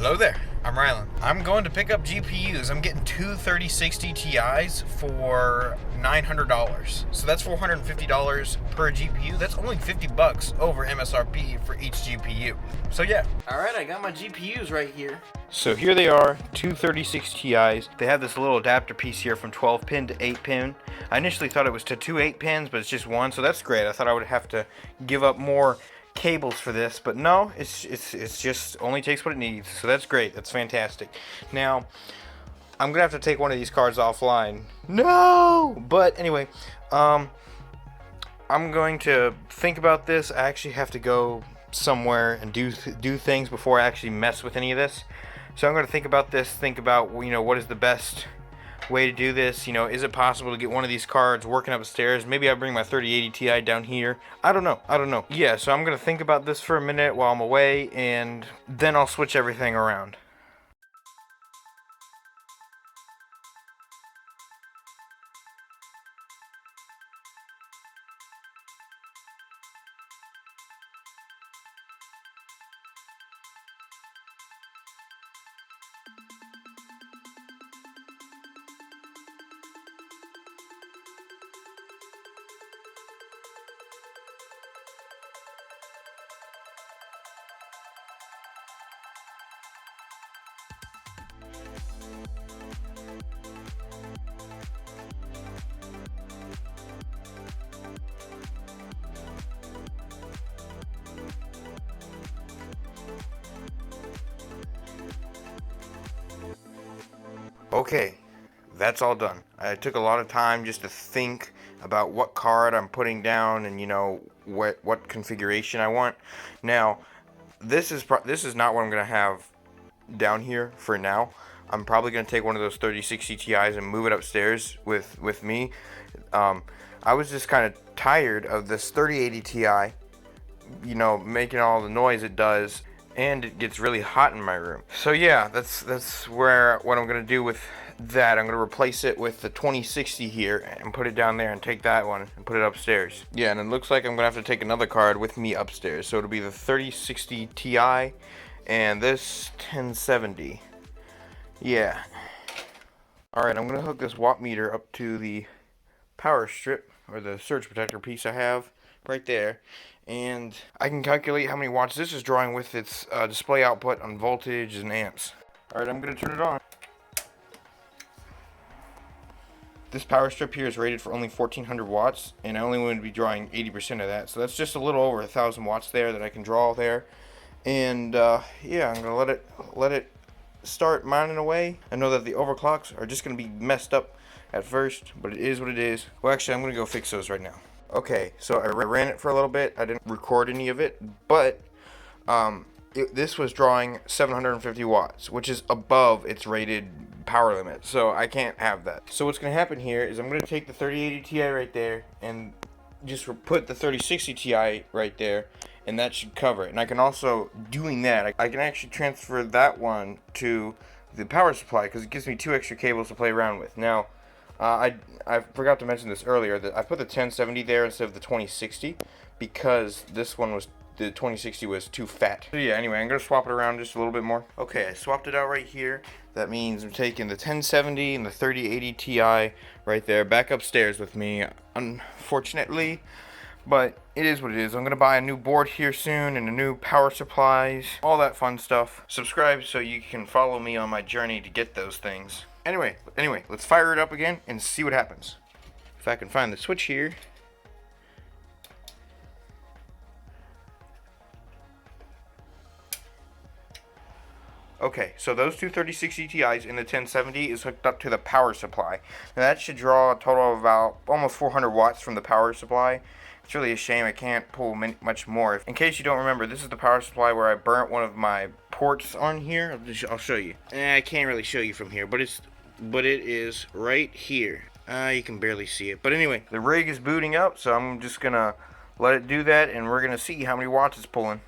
Hello there, I'm Rylan. I'm going to pick up GPUs. I'm getting two 3060 Ti's for $900. So that's $450 per GPU. That's only 50 bucks over MSRP for each GPU. So yeah. Alright, I got my GPUs right here. So here they are, two 3060 Ti's. They have this little adapter piece here from 12 pin to 8 pin. I initially thought it was to two 8 pins, but it's just one, so that's great. I thought I would have to give up more cables for this, but no, it's just only takes what it needs, so that's great. That's fantastic. Now I'm gonna have to take one of these cards offline. No, but anyway, I'm going to think about this. I actually have to go somewhere and do things before I actually mess with any of this. So I'm going to think about this, think about, you know, what is the best way to do this. You know, is it possible to get one of these cards working upstairs? Maybe I bring my 3080 Ti down here. I don't know. Yeah, so I'm gonna think about this for a minute while I'm away, and then I'll switch everything around. Okay, that's all done. I took a lot of time just to think about what card I'm putting down and, you know, what configuration I want. Now, this is not what I'm gonna have down here for now. I'm probably gonna take one of those 3060 Ti's and move it upstairs with me. I was just kind of tired of this 3080 Ti, you know, making all the noise it does, and it gets really hot in my room. So yeah, that's what I'm gonna do with that. I'm gonna replace it with the 2060 here and put it down there, and take that one and put it upstairs. Yeah, and it looks like I'm gonna have to take another card with me upstairs. So it'll be the 3060 Ti and this 1070. Yeah. Alright, I'm gonna hook this watt meter up to the power strip, or the surge protector piece I have right there, and I can calculate how many watts this is drawing with its display output on voltage and amps. Alright, I'm going to turn it on. This power strip here is rated for only 1400 watts, and I only want to be drawing 80% of that, so that's just a little over 1000 watts there that I can draw there. And yeah, I'm going to let it start mining away. I know that the overclocks are just going to be messed up at first, but it is what it is. Well, actually, I'm going to go fix those right now. Okay, so I ran it for a little bit. I didn't record any of it, but this was drawing 750 watts, which is above its rated power limit, so I can't have that. So what's going to happen here is I'm going to take the 3080 Ti right there and just put the 3060 Ti right there, and that should cover it. And I can also, doing that, I can actually transfer that one to the power supply, because it gives me two extra cables to play around with. Now, I forgot to mention this earlier, that I put the 1070 there instead of the 2060 because this one was, the 2060 was too fat. So yeah, anyway, I'm going to swap it around just a little bit more. Okay, I swapped it out right here. That means I'm taking the 1070 and the 3080 Ti right there back upstairs with me, unfortunately. But it is what it is. I'm going to buy a new board here soon and a new power supplies, all that fun stuff. Subscribe so you can follow me on my journey to get those things. Anyway, let's fire it up again and see what happens. If I can find the switch here. Okay, so those two 3060 Ti's and the 1070 is hooked up to the power supply. Now that should draw a total of about almost 400 watts from the power supply. It's really a shame I can't pull much more. In case you don't remember, this is the power supply where I burnt one of my ports on here. I'll show you. I can't really show you from here, but it is right here. You can barely see it. But anyway, the rig is booting up, so I'm just gonna let it do that, and we're gonna see how many watts it's pulling.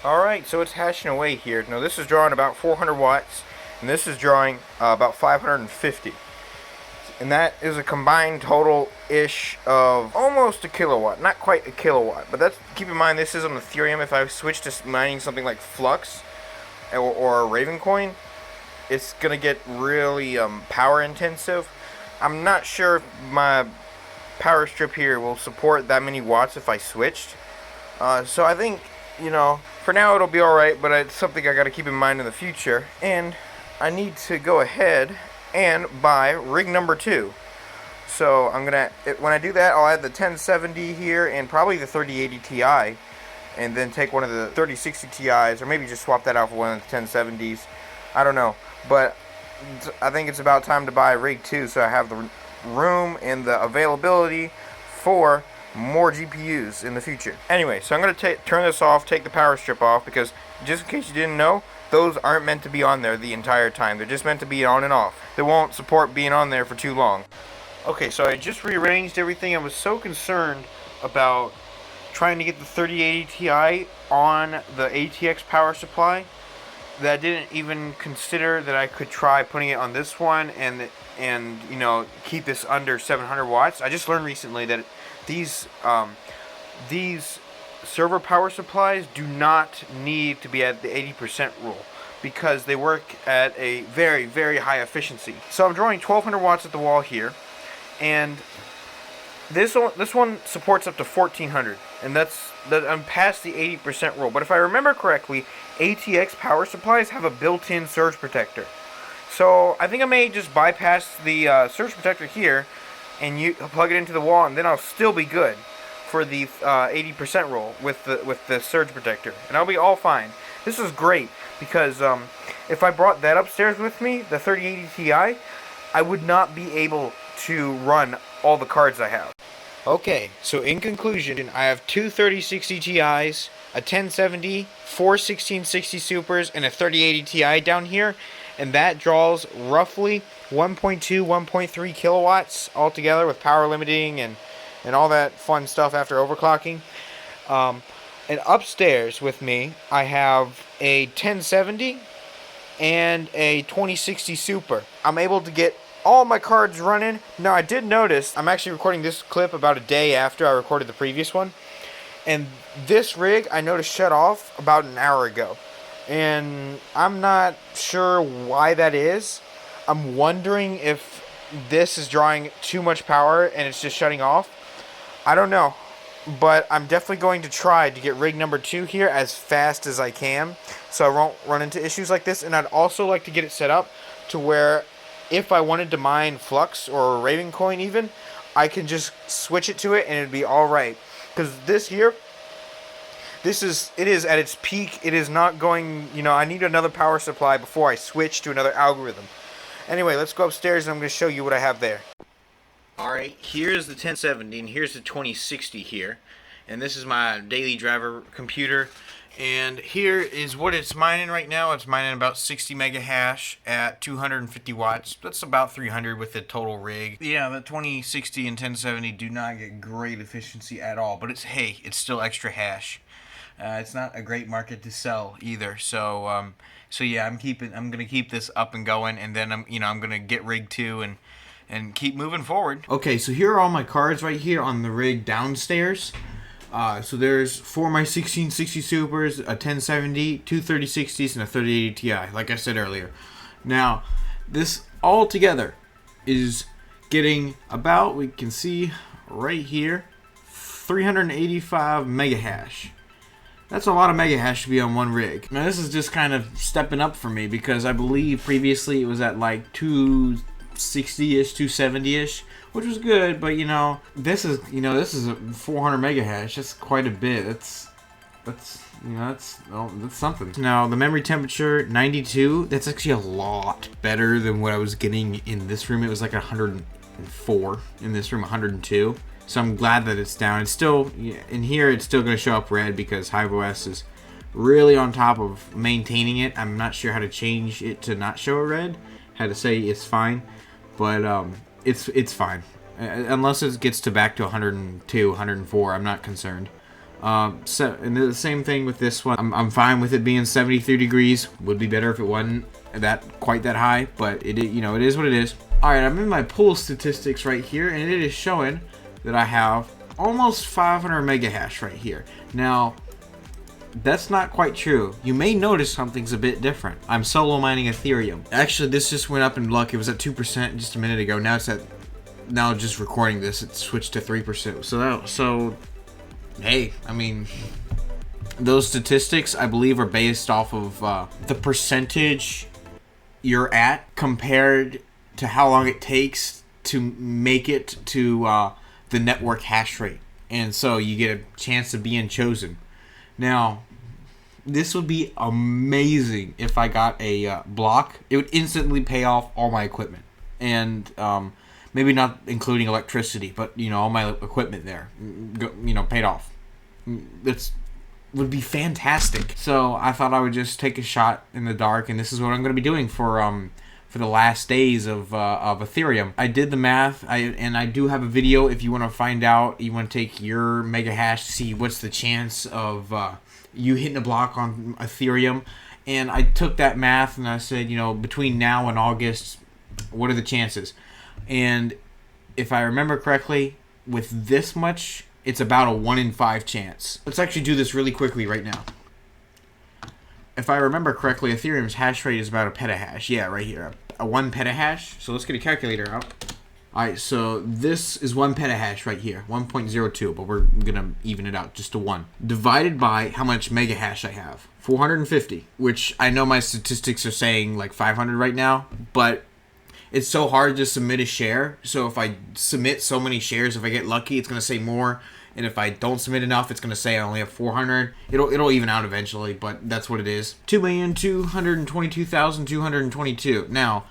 Alright, so it's hashing away here. Now this is drawing about 400 watts, and this is drawing about 550. and that is a combined total-ish of almost a kilowatt. Not quite a kilowatt, but that's, keep in mind, this is on Ethereum. If I switch to mining something like Flux or Ravencoin, it's going to get really power intensive. I'm not sure if my power strip here will support that many watts if I switched. So I think, you know, for now it'll be alright, but it's something I got to keep in mind in the future. And I need to go ahead and buy rig number 2. So I'm gonna, when I do that, I'll add the 1070 here and probably the 3080 Ti, and then take one of the 3060 Ti's, or maybe just swap that out for one of the 1070s. I don't know, but I think it's about time to buy rig 2, so I have the room and the availability for more GPUs in the future. Anyway, so I'm going to turn this off, take the power strip off, because just in case you didn't know, those aren't meant to be on there the entire time. They're just meant to be on and off. They won't support being on there for too long. Okay, so I just rearranged everything. I was so concerned about trying to get the 3080 Ti on the ATX power supply that I didn't even consider that I could try putting it on this one and you know, keep this under 700 watts. I just learned recently that these server power supplies do not need to be at the 80% rule, because they work at a very, very high efficiency. So I'm drawing 1200 watts at the wall here, and this one supports up to 1400, and I'm past the 80% rule. But if I remember correctly, ATX power supplies have a built-in surge protector. So I think I may just bypass the surge protector here and you plug it into the wall, and then I'll still be good for the 80% rule with the surge protector, and I'll be all fine. This is great because if I brought that upstairs with me, the 3080 Ti, I would not be able to run all the cards I have. Okay, so in conclusion, I have two 3060 Ti's, a 1070, four 1660 Supers, and a 3080 Ti down here, and that draws roughly 1.2, 1.3 kilowatts altogether with power limiting and all that fun stuff after overclocking. And upstairs with me, I have a 1070 and a 2060 Super. I'm able to get all my cards running. Now, I did notice, I'm actually recording this clip about a day after I recorded the previous one, and this rig I noticed shut off about an hour ago, and I'm not sure why that is. I'm wondering if this is drawing too much power and it's just shutting off. I don't know, but I'm definitely going to try to get rig number 2 here as fast as I can, so I won't run into issues like this. And I'd also like to get it set up to where if I wanted to mine Flux or Ravencoin even, I can just switch it to it and it'd be alright. Because this here, it is at its peak. It is not going, you know, I need another power supply before I switch to another algorithm. Anyway, let's go upstairs and I'm going to show you what I have there. Alright, here's the 1070 and here's the 2060 here. And this is my daily driver computer. And here is what it's mining right now. It's mining about 60 mega hash at 250 watts. That's about 300 with the total rig. Yeah, the 2060 and 1070 do not get great efficiency at all, but it's still extra hash. It's not a great market to sell either. So yeah, I'm gonna keep this up and going, and then I'm gonna get rig 2 and keep moving forward. Okay, so here are all my cards right here on the rig downstairs. So there's 4 of my 1660 Supers, a 1070, two 3060s, and a 3080 Ti, like I said earlier. Now, this all together is getting about, we can see right here, 385 mega hash. That's a lot of mega hash to be on one rig. Now, this is just kind of stepping up for me because I believe previously it was at like 260-ish, 270-ish. Which was good, but this is a 400 mega hash. That's quite a bit. That's something. Now the memory temperature 92. That's actually a lot better than what I was getting in this room. It was like 104 in this room, 102. So I'm glad that it's down. It's still in here. It's still going to show up red because HiveOS is really on top of maintaining it. I'm not sure how to change it to not show a red. How to say it's fine, but It's fine. Unless it gets back to 102, 104, I'm not concerned. So, and the same thing with this one. I'm fine with it being 73 degrees. Would be better if it wasn't quite that high, but it is what it is. Alright, I'm in my pool statistics right here, and it is showing that I have almost 500 mega hash right here. Now, that's not quite true. You may notice something's a bit different. I'm solo mining Ethereum. Actually, this just went up in luck. It was at 2% just a minute ago. Now it's at, now just recording this, it switched to 3%. So hey, I mean, those statistics, I believe, are based off of the percentage you're at compared to how long it takes to make it to the network hash rate. And so you get a chance of being chosen. Now, this would be amazing if I got a block. It would instantly pay off all my equipment. And maybe not including electricity, but, you know, all my equipment there, you know, paid off. That's would be fantastic. So I thought I would just take a shot in the dark, and this is what I'm going to be doing for the last days of Ethereum. I did the math, and I do have a video if you want to find out, you want to take your mega hash to see what's the chance of you hitting a block on Ethereum. And I took that math and I said, you know, between now and August, what are the chances? And if I remember correctly, with this much, it's about a 1 in 5 chance. Let's actually do this really quickly right now. If I remember correctly, Ethereum's hash rate is about a petahash. Yeah, right here. A 1 petahash. So let's get a calculator out. Alright, so this is 1 petahash right here. 1.02, but we're going to even it out just to 1. Divided by how much mega hash I have. 450, which I know my statistics are saying like 500 right now, but it's so hard to submit a share. So if I submit so many shares, if I get lucky, it's going to say more. And if I don't submit enough, it's going to say I only have 400. It'll even out eventually, but that's what it is. 2,222,222. Now,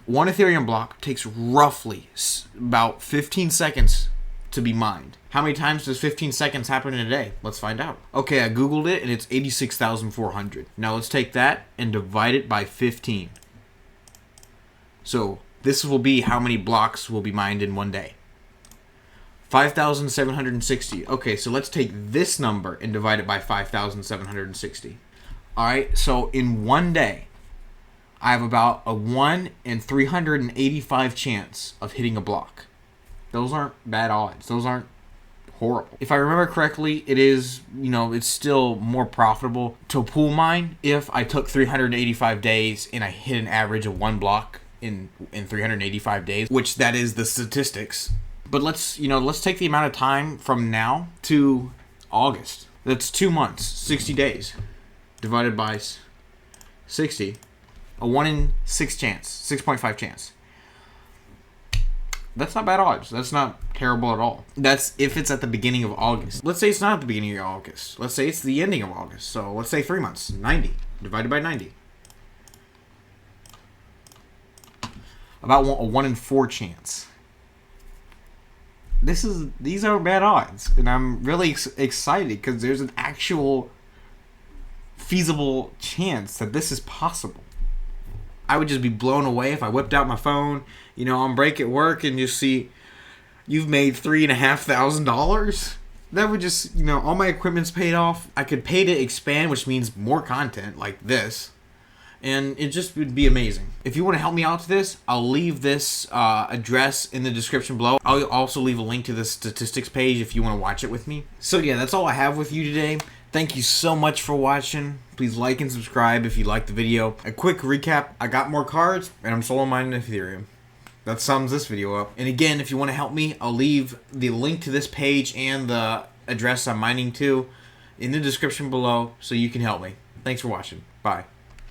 one Ethereum block takes roughly about 15 seconds to be mined. How many times does 15 seconds happen in a day? Let's find out. Okay, I Googled it, and it's 86,400. Now let's take that and divide it by 15. So this will be how many blocks will be mined in one day. 5,760. Okay, so let's take this number and divide it by 5,760. Alright, so in one day, I have about a 1 in 385 chance of hitting a block. Those aren't bad odds. Those aren't horrible. If I remember correctly, it is, you know, it's still more profitable to pool mine if I took 385 days and I hit an average of 1 block in 385 days, which that is the statistics. But let's take the amount of time from now to August. That's 2 months, 60 days, divided by 60. A 1 in 6 chance, 6.5 chance. That's not bad odds. That's not terrible at all. That's if it's at the beginning of August. Let's say it's not at the beginning of August. Let's say it's the ending of August. So let's say 3 months, 90, divided by 90. About a 1 in 4 chance. These are bad odds, and I'm really excited because there's an actual feasible chance that this is possible. I would just be blown away if I whipped out my phone, you know, on break at work and just see you've made $3,500. That would just, you know, all my equipment's paid off. I could pay to expand, which means more content like this. And it just would be amazing. If you want to help me out with this, I'll leave this address in the description below. I'll also leave a link to the statistics page if you want to watch it with me. So yeah, that's all I have with you today. Thank you so much for watching. Please like and subscribe if you liked the video. A quick recap, I got more cards, and I'm solo mining Ethereum. That sums this video up. And again, if you want to help me, I'll leave the link to this page and the address I'm mining to in the description below so you can help me. Thanks for watching. Bye.